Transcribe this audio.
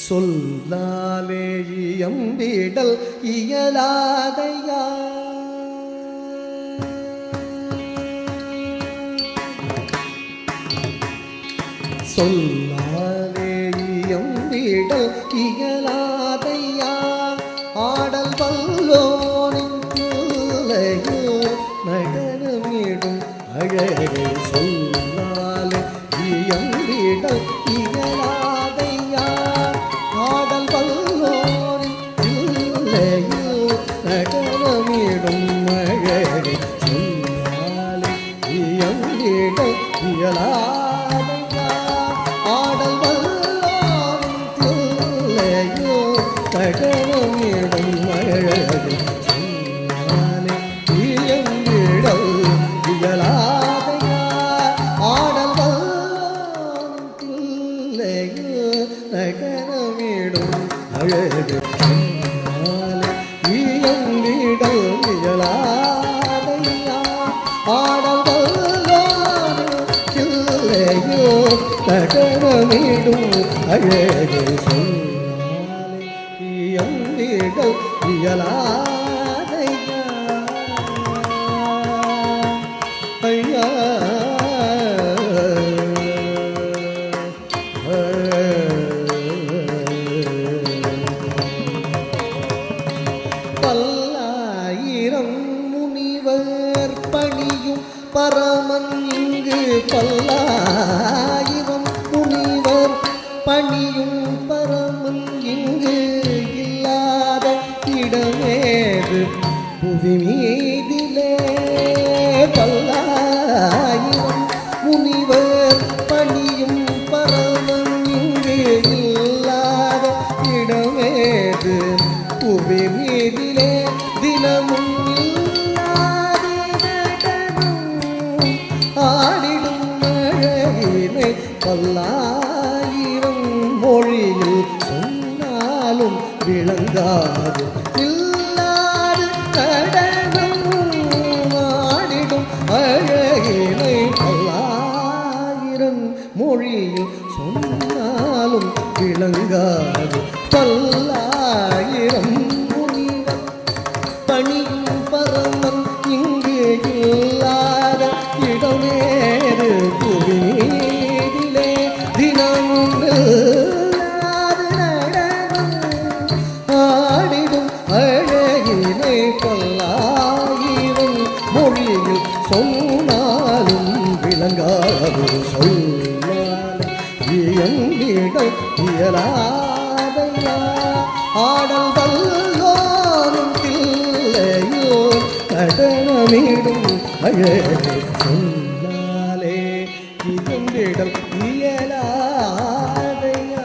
சொல்லாலே இயம்பிடல் இயலாதையா சொல்லாலே இயம்பிடல் இயலாதையா ஆடல் வல்லோனின் பிள்ளையோ நடனமிடும் அழகை சொல்லாலே இயம்பிடல் இயலாதையா ஆடல் வல்லோனின் பிள்ளையோ நடனமிடும் அழகை சொல்லாலே இயம்பிடல் இயலாதையா ஆடல் வல்லோனின் பிள்ளையோ நடனமிடும் அழகை சொல்லாலே இயம்பிடல் இயலாதையா ஆடல் வல்லோனின் பிள்ளையோ நடனமிடும் அழகை சொல்லாலே இயம்பிடல் இயலாதையா ஆடல் வல்லோனின் பிள்ளையோ நடனமிடும் அழகை சொல்லாலே இயம்பிடல் இயலாதையா ஐயா பல்லாயிரம் முனிவர் பணியும் பரமன் இங்கு பல்லாயிரம் முனிவர் பணியும் பரமன் இங்கு இல்லாத இடமேது புவி மீதிலே பல்லாயிரம் முனிவர் பணியும் பரமன் இங்கு இல்லாத இடமேது புவி மீதிலே தினமும் ஆடிடும் அழகினை பல்லாயிரம் மொழியில் சொன்னாலும் விளங்காது இல்லாது கடனும் ஆடிடும் அழகினை பல்லாயிரம் மொழியில் சொன்னாலும் விளங்காது பல்லாயிரம் முனிவர் பணியும் பரமன் இங்கு இல்லாத இடமேறு புவியிலே தினமும் ஆடிடும் அழகினை பல்லாயிரம் மொழியில் சொன்னாலும் விளங்காது சொல்லால் இயங்கிடல் இயலாதையா ஆடல் வல்லோனின் பிள்ளையோ நடனமிடும் அழகை சொல்லாலே இயங்கிடல் இயலாதையா